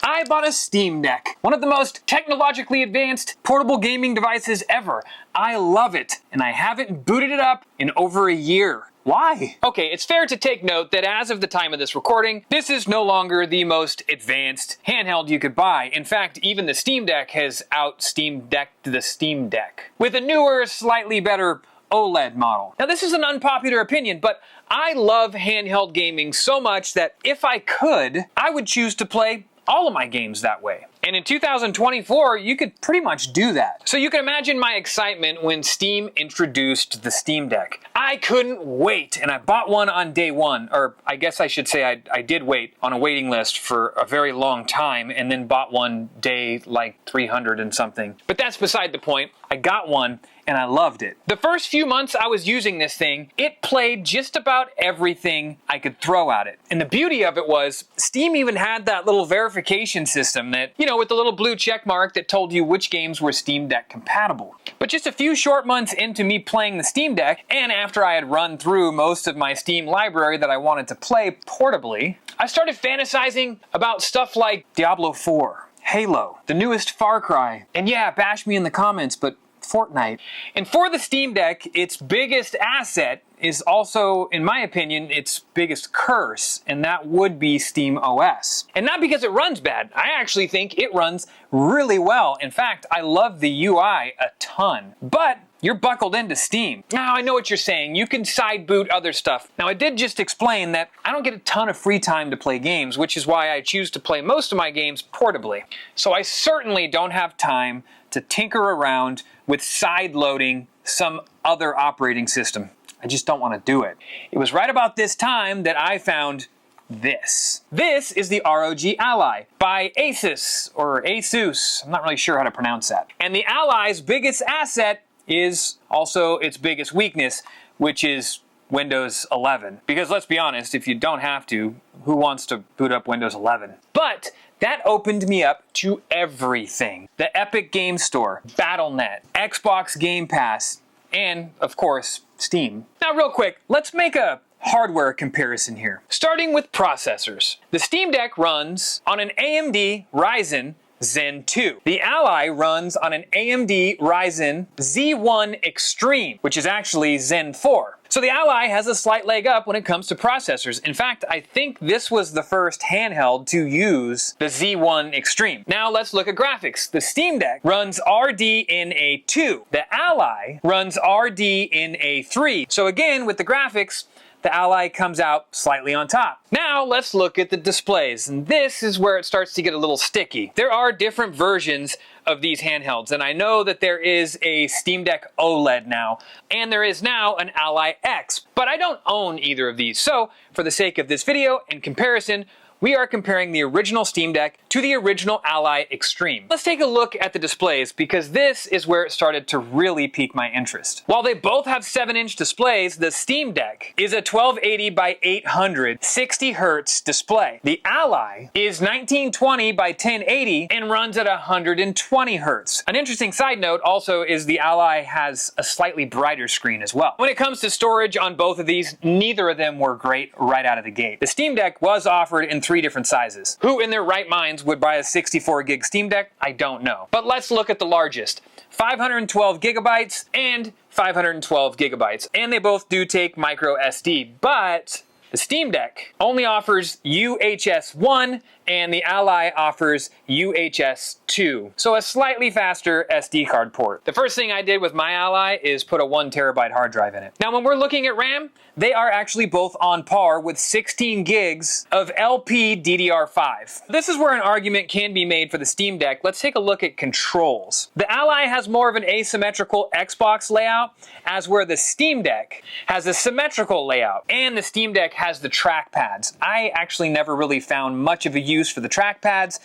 I bought a Steam Deck, one of the most technologically advanced portable gaming devices ever. I love it, and I haven't booted it up in over a year. Why? Okay, it's fair to take note that as of the time of this recording, this is no longer the most advanced handheld you could buy. In fact, even the Steam Deck has out-Steam Decked the Steam Deck with a newer, slightly better OLED model. Now, this is an unpopular opinion, but I love handheld gaming so much that if I could, I would choose to play all of my games that way. And in 2024, you could pretty much do that. So you can imagine my excitement when Steam introduced the Steam Deck. I couldn't wait, and I bought one on day one, or I guess I should say I did wait on a waiting list for a very long time, and then bought one day like 300 and something. But that's beside the point. I got one, and I loved it. The first few months I was using this thing, it played just about everything I could throw at it. And the beauty of it was, Steam even had that little verification system that, you know, with the little blue check mark that told you which games were Steam Deck compatible. But just a few short months into me playing the Steam Deck, and after I had run through most of my Steam library that I wanted to play portably, I started fantasizing about stuff like Diablo 4, Halo, the newest Far Cry, and yeah, bash me in the comments, but Fortnite. And for the Steam Deck, its biggest asset is also, in my opinion, its biggest curse, and that would be Steam OS. And not because it runs bad. I actually think it runs really well. In fact, I love the UI a ton. But you're buckled into Steam. Now, I know what you're saying. You can side boot other stuff. Now, I did just explain that I don't get a ton of free time to play games, which is why I choose to play most of my games portably. So I certainly don't have time to tinker around with side loading some other operating system. I just don't want to do it. It was right about this time that I found this. This is the ROG Ally by ASUS, or ASUS. I'm not really sure how to pronounce that. And the Ally's biggest asset is also its biggest weakness, which is Windows 11. Because let's be honest, if you don't have to, who wants to boot up Windows 11? But that opened me up to everything. The Epic Game Store, Battle.net, Xbox Game Pass, and of course, Steam. Now real quick, let's make a hardware comparison here. Starting with processors. The Steam Deck runs on an AMD Ryzen Zen 2. The Ally runs on an AMD Ryzen Z1 Extreme, which is actually Zen 4. So the Ally has a slight leg up when it comes to processors. In fact, I think this was the first handheld to use the Z1 Extreme. Now let's look at graphics. The Steam Deck runs RDNA2. The Ally runs RDNA3. So again, with the graphics, the Ally comes out slightly on top. Now let's look at the displays, and this is where it starts to get a little sticky. There are different versions of these handhelds, and I know that there is a Steam Deck OLED now, and there is now an Ally X, but I don't own either of these. So for the sake of this video and comparison, we are comparing the original Steam Deck to the original Ally Extreme. Let's take a look at the displays, because this is where it started to really pique my interest. While they both have 7-inch displays, the Steam Deck is a 1280 by 800 60 Hz display. The Ally is 1920 by 1080 and runs at 120 Hz. An interesting side note also is the Ally has a slightly brighter screen as well. When it comes to storage on both of these, neither of them were great right out of the gate. The Steam Deck was offered in 3 different sizes. Who in their right minds would buy a 64 gig Steam Deck? I don't know. But let's look at the largest. 512 gigabytes and 512 gigabytes. And they both do take micro SD, but the Steam Deck only offers UHS 1 and the Ally offers UHS 2. So a slightly faster SD card port. The first thing I did with my Ally is put a 1 terabyte hard drive in it. Now when we're looking at RAM, they are actually both on par with 16 gigs of LPDDR5. This is where an argument can be made for the Steam Deck. Let's take a look at controls. The Ally has more of an asymmetrical Xbox layout, as where the Steam Deck has a symmetrical layout. And the Steam Deck has the trackpads. I actually never really found much of a use for the trackpads.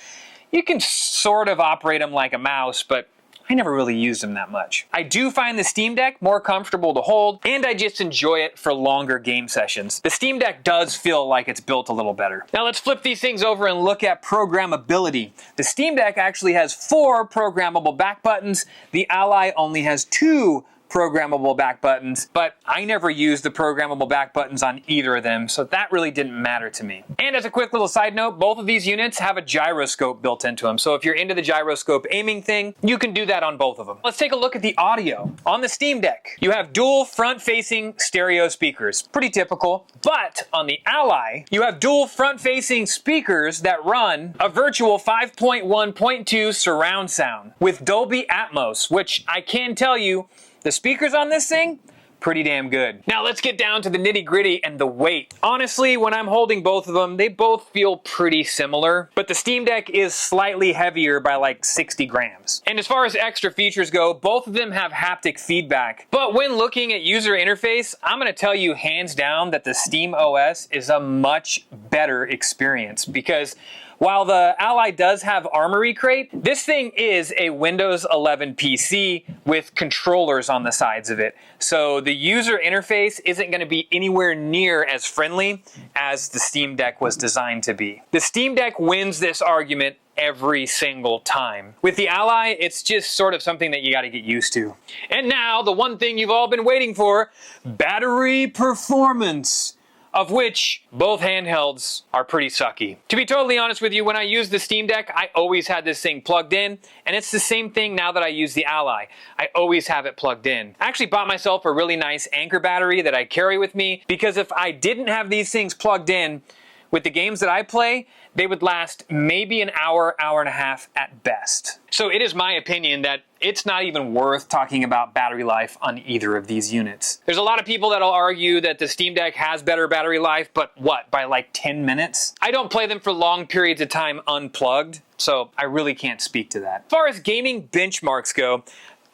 You can sort of operate them like a mouse, but I never really used them that much. I do find the Steam Deck more comfortable to hold, and I just enjoy it for longer game sessions. The Steam Deck does feel like it's built a little better. Now let's flip these things over and look at programmability. The Steam Deck actually has 4 programmable back buttons. The Ally only has 2 programmable back buttons, but I never used the programmable back buttons on either of them, so that really didn't matter to me. And as a quick little side note, both of these units have a gyroscope built into them, so if you're into the gyroscope aiming thing, you can do that on both of them. Let's take a look at the audio. On the Steam Deck, you have dual front-facing stereo speakers. Pretty typical. But on the Ally, you have dual front-facing speakers that run a virtual 5.1.2 surround sound with Dolby Atmos, which I can tell you, the speakers on this thing, pretty damn good. Now let's get down to the nitty gritty and the weight. Honestly, when I'm holding both of them, they both feel pretty similar, but the Steam Deck is slightly heavier by like 60 grams. And as far as extra features go, both of them have haptic feedback. But when looking at user interface, I'm gonna tell you hands down that the Steam OS is a much better experience, because while the Ally does have Armory Crate, this thing is a Windows 11 PC with controllers on the sides of it. So the user interface isn't going to be anywhere near as friendly as the Steam Deck was designed to be. The Steam Deck wins this argument every single time. With the Ally, it's just sort of something that you got to get used to. And now, the one thing you've all been waiting for, battery performance, of which both handhelds are pretty sucky. To be totally honest with you, when I use the Steam Deck, I always had this thing plugged in, and it's the same thing now that I use the Ally. I always have it plugged in. I actually bought myself a really nice Anker battery that I carry with me, because if I didn't have these things plugged in, with the games that I play, they would last maybe an hour, hour and a half at best. So it is my opinion that it's not even worth talking about battery life on either of these units. There's a lot of people that'll argue that the Steam Deck has better battery life, but what, by like 10 minutes? I don't play them for long periods of time unplugged, so I really can't speak to that. As far as gaming benchmarks go,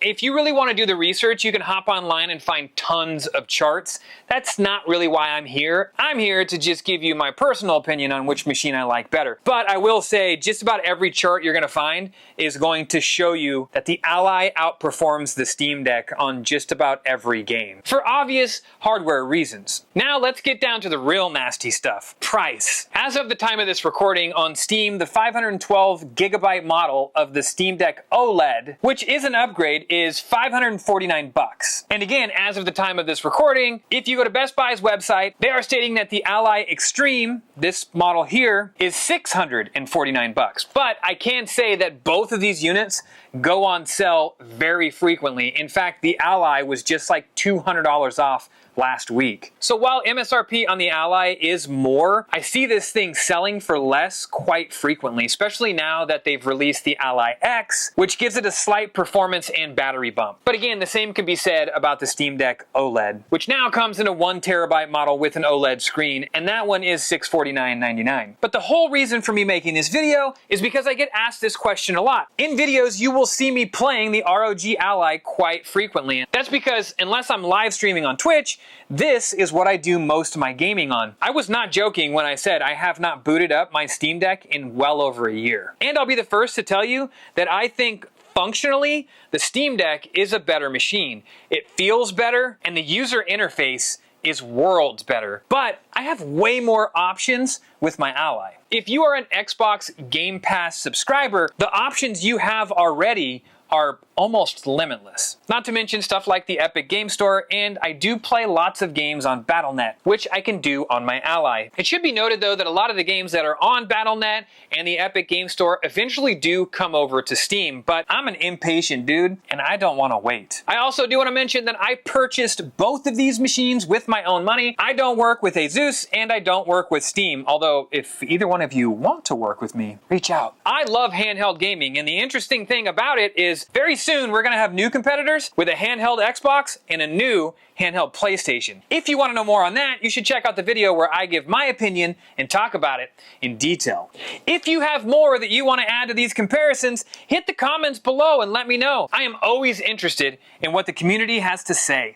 if you really want to do the research, you can hop online and find tons of charts. That's not really why I'm here. I'm here to just give you my personal opinion on which machine I like better. But I will say, just about every chart you're going to find is going to show you that the Ally outperforms the Steam Deck on just about every game, for obvious hardware reasons. Now let's get down to the real nasty stuff. Price. As of the time of this recording on Steam, the 512 gigabyte model of the Steam Deck OLED, which is an upgrade, is $549. And again, as of the time of this recording, if you go to Best Buy's website, they are stating that the Ally Extreme, this model here, is $649. But I can say that both of these units go on sale very frequently. In fact, the Ally was just like $200 off last week. So while MSRP on the Ally is more, I see this thing selling for less quite frequently, especially now that they've released the Ally X, which gives it a slight performance and battery bump. But again, the same can be said about the Steam Deck OLED, which now comes in a 1 terabyte model with an OLED screen, and that one is $649.99. But the whole reason for me making this video is because I get asked this question a lot. In videos, you will see me playing the ROG Ally quite frequently. That's because unless I'm live streaming on Twitch, this is what I do most of my gaming on. I was not joking when I said I have not booted up my Steam Deck in well over a year. And I'll be the first to tell you that I think functionally, the Steam Deck is a better machine. It feels better, and the user interface is worlds better. But I have way more options with my Ally. If you are an Xbox Game Pass subscriber, the options you have already are almost limitless. Not to mention stuff like the Epic Game Store, and I do play lots of games on Battle.net, which I can do on my Ally. It should be noted though that a lot of the games that are on Battle.net and the Epic Game Store eventually do come over to Steam, but I'm an impatient dude and I don't want to wait. I also do want to mention that I purchased both of these machines with my own money. I don't work with ASUS and I don't work with Steam, although if either one of you want to work with me, reach out. I love handheld gaming, and the interesting thing about it is very soon we're gonna have new competitors with a handheld Xbox and a new handheld PlayStation. If you want to know more on that, you should check out the video where I give my opinion and talk about it in detail. If you have more that you want to add to these comparisons, hit the comments below and let me know. I am always interested in what the community has to say.